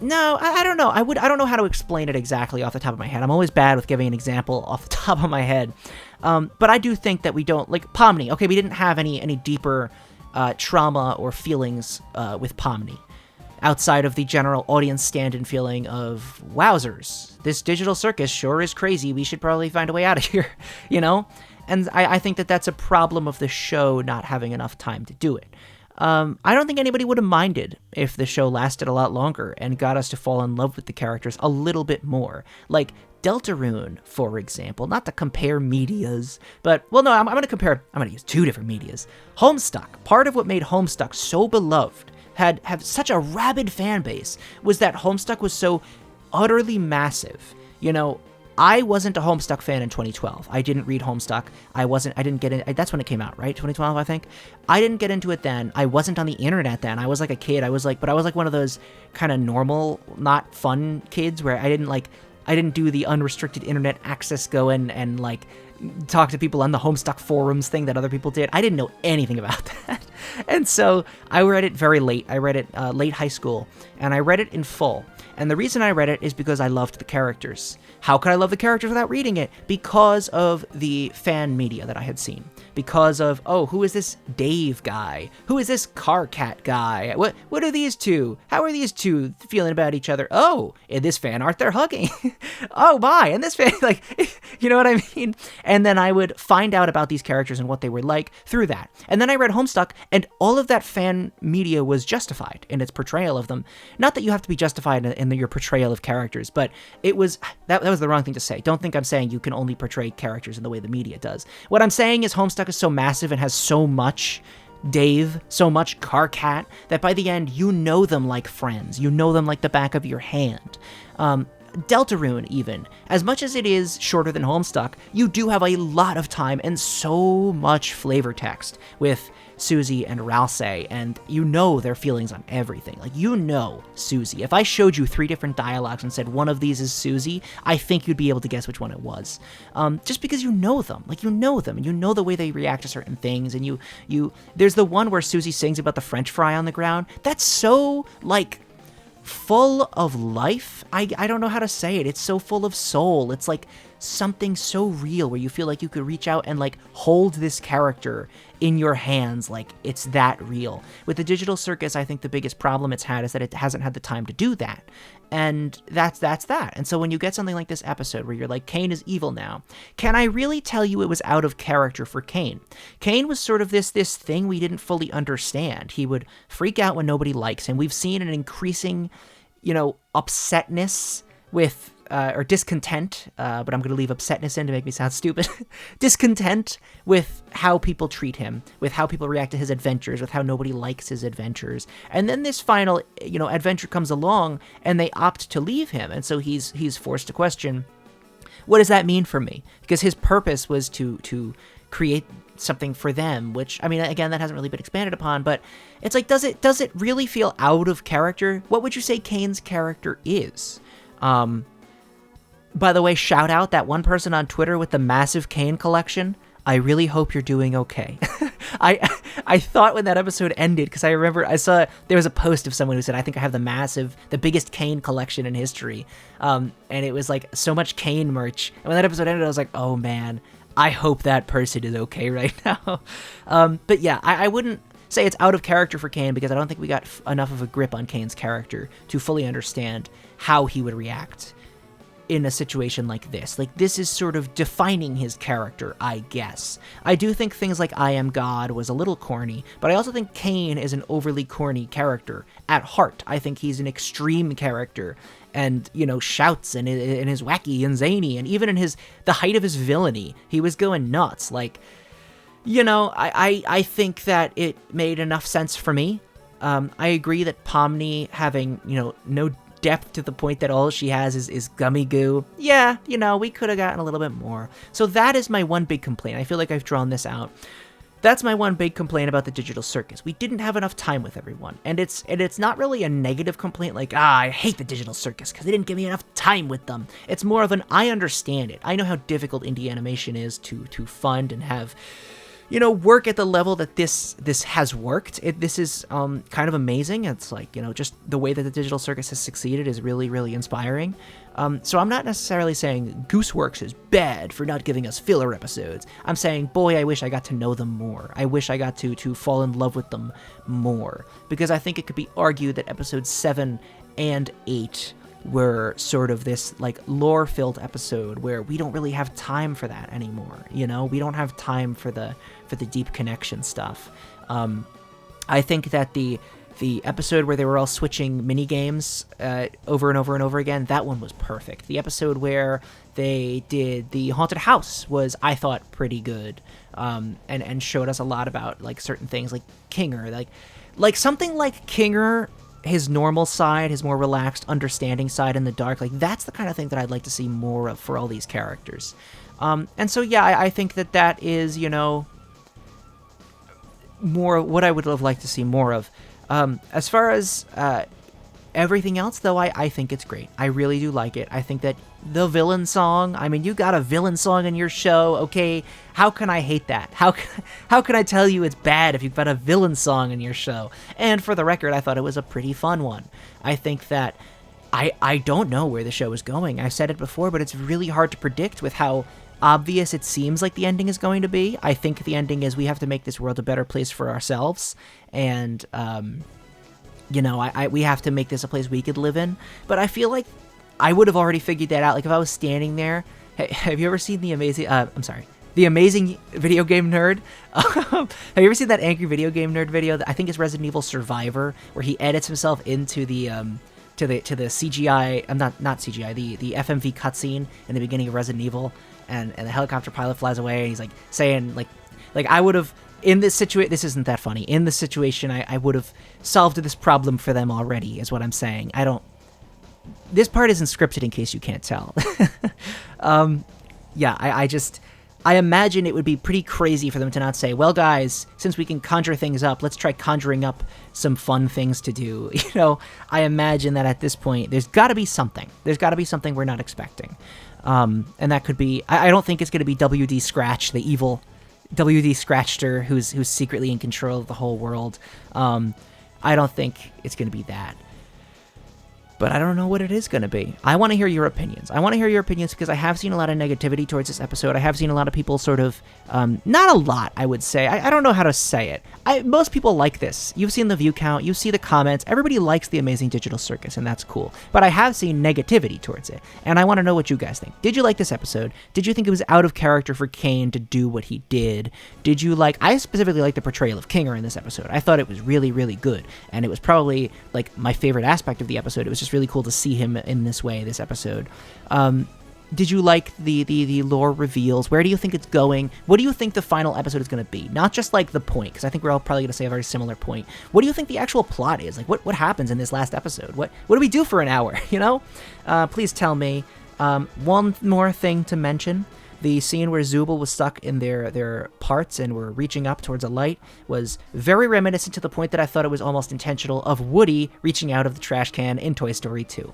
No, I don't know. I don't know how to explain it exactly off the top of my head. I'm always bad with giving an example off the top of my head. But I do think that we don't, like Pomni. Okay, we didn't have any deeper trauma or feelings with Pomni, outside of the general audience stand-in feeling of, wowzers, this Digital Circus sure is crazy, we should probably find a way out of here, you know? And I think that that's a problem of the show not having enough time to do it. I don't think anybody would have minded if the show lasted a lot longer and got us to fall in love with the characters a little bit more. Like Deltarune, for example, not to compare medias, but, well, no, I'm going to use two different medias. Homestuck, part of what made Homestuck so beloved have such a rabid fan base was that Homestuck was so utterly massive. You know, I wasn't a Homestuck fan in 2012. I didn't read Homestuck. I didn't get in. That's when it came out, right? 2012, I think. I didn't get into it then. I wasn't on the internet then. I was like a kid. I was like one of those kind of normal, not fun kids where I didn't do the unrestricted internet access go in and like talk to people on the Homestuck forums thing that other people did. I didn't know anything about that. And so I read it very late. I read it late high school, and I read it in full. And the reason I read it is because I loved the characters. How could I love the characters without reading it? Because of the fan media that I had seen. Because of, oh, who is this Dave guy? Who is this Car Cat guy? What are these two? How are these two feeling about each other? Oh, in this fan art, they're hugging. Oh, my. In this fan, like, you know what I mean? And then I would find out about these characters and what they were like through that. And then I read Homestuck, and all of that fan media was justified in its portrayal of them. Not that you have to be justified in your portrayal of characters, but it was, that was the wrong thing to say. Don't think I'm saying you can only portray characters in the way the media does. What I'm saying is Homestuck is so massive and has so much Dave, so much Car Cat, that by the end, you know them like friends. You know them like the back of your hand. Deltarune, even. As much as it is shorter than Homestuck, you do have a lot of time and so much flavor text with Susie and Ralsei, and you know their feelings on everything. Like, you know Susie. If I showed you 3 different dialogues and said one of these is Susie, I think you'd be able to guess which one it was. Just because you know them. Like, you know them, and you know the way they react to certain things, and you there's the one where Susie sings about the French fry on the ground. That's so, like, full of life. I don't know how to say it. It's so full of soul. It's like something so real where you feel like you could reach out and like hold this character in your hands, like it's that real. With the Digital Circus, I think the biggest problem it's had is that it hasn't had the time to do that. And that's that. And so when you get something like this episode where you're like, Caine is evil now, can I really tell you it was out of character for Caine? Caine was sort of this thing we didn't fully understand. He would freak out when nobody likes him. We've seen an increasing, upsetness with or discontent, but I'm going to leave upsetness in to make me sound stupid. Discontent with how people treat him, with how people react to his adventures, with how nobody likes his adventures. And then this final, adventure comes along and they opt to leave him. And so he's forced to question, what does that mean for me? Because his purpose was to create something for them, which, I mean, again, that hasn't really been expanded upon, but it's like, does it really feel out of character? What would you say Caine's character is? By the way, shout out that one person on Twitter with the massive Caine collection. I really hope you're doing okay. I thought when that episode ended, because I remember I saw there was a post of someone who said, I think I have the biggest Caine collection in history. And it was like so much Caine merch. And when that episode ended, I was like, oh man, I hope that person is okay right now. But yeah, I wouldn't say it's out of character for Caine because I don't think we got enough of a grip on Caine's character to fully understand how he would react in a situation like this. Like, this is sort of defining his character, I guess. I do think things like I Am God was a little corny, but I also think Caine is an overly corny character at heart. I think he's an extreme character and, shouts and is wacky and zany, and even in the height of his villainy, he was going nuts. Like, I think that it made enough sense for me. I agree that Pomni having, no depth to the point that all she has is Gummigoo. Yeah, we could have gotten a little bit more. So that is my one big complaint. I feel like I've drawn this out. That's my one big complaint about the Digital Circus. We didn't have enough time with everyone. And it's not really a negative complaint like, I hate the Digital Circus because they didn't give me enough time with them. It's more of I understand it. I know how difficult indie animation is to fund and have work at the level that this has worked. This is kind of amazing. It's like, just the way that the Digital Circus has succeeded is really, really inspiring. So I'm not necessarily saying Gooseworks is bad for not giving us filler episodes. I'm saying, boy, I wish I got to know them more. I wish I got to fall in love with them more. Because I think it could be argued that episodes 7 and 8 were sort of this like lore-filled episode where we don't really have time for that anymore. We don't have time for the deep connection stuff. I think that the episode where they were all switching mini games over and over and over again, that one was perfect. The episode where they did the haunted house was, I thought, pretty good, and showed us a lot about like certain things like Kinger. like something like Kinger, his normal side, his more relaxed, understanding side in the dark, like that's the kind of thing that I'd like to see more of for all these characters. And so, yeah, I think that is, you know, more what I would have liked to see more of. As far as everything else, though, I think it's great. I really do like it. I think that the villain song, I mean, you got a villain song in your show, okay? How can I hate that? How can I tell you it's bad if you've got a villain song in your show? And for the record, I thought it was a pretty fun one. I think that I don't know where the show is going. I've said it before, but it's really hard to predict with how obvious it seems like the ending is going to be. I think the ending is we have to make this world a better place for ourselves, and you know, we have to make this a place we could live in. But I feel like I would have already figured that out. Like if I was standing there, have you ever seen the Amazing Video Game Nerd? Have you ever seen that Angry Video Game Nerd video? I think it's Resident Evil Survivor, where he edits himself into the to the CGI. Not CGI. The FMV cutscene in the beginning of Resident Evil, and the helicopter pilot flies away, and he's like saying like I would have. In this situation, this isn't that funny. In this situation, I would have solved this problem for them already, is what I'm saying. This part isn't scripted, in case you can't tell. Yeah, I imagine it would be pretty crazy for them to not say, well, guys, since we can conjure things up, let's try conjuring up some fun things to do. You know, I imagine that at this point, there's got to be something. There's got to be something we're not expecting. And that could be, I don't think it's going to be WD Scratch, the evil WD Scratchter who's secretly in control of the whole world. I don't think it's going to be that. But I don't know what it is going to be. I want to hear your opinions. I want to hear your opinions because I have seen a lot of negativity towards this episode. I have seen a lot of people sort of, not a lot, I would say. I don't know how to say it. Most people like this. You've seen the view count. You see the comments. Everybody likes the Amazing Digital Circus, and that's cool. But I have seen negativity towards it, and I want to know what you guys think. Did you like this episode? Did you think it was out of character for Caine to do what he did? Did you like... I specifically like the portrayal of Kinger in this episode. I thought it was really, really good, and it was probably, like, my favorite aspect of the episode. It was just really cool to see him in this way, this episode. Did you like the lore reveals? Where do you think it's going? What do you think the final episode is going to be? Not just like the point, because I think we're all probably going to say a very similar point. What do you think the actual plot is? Like what happens in this last episode? What do we do for an hour? You know? Please tell me. One more thing to mention. The scene where Zooble was stuck in their parts and were reaching up towards a light was very reminiscent to the point that I thought it was almost intentional of Woody reaching out of the trash can in Toy Story 2.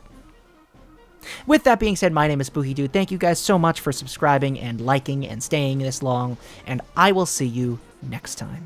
With that being said, my name is Spookydood. Thank you guys so much for subscribing and liking and staying this long, and I will see you next time.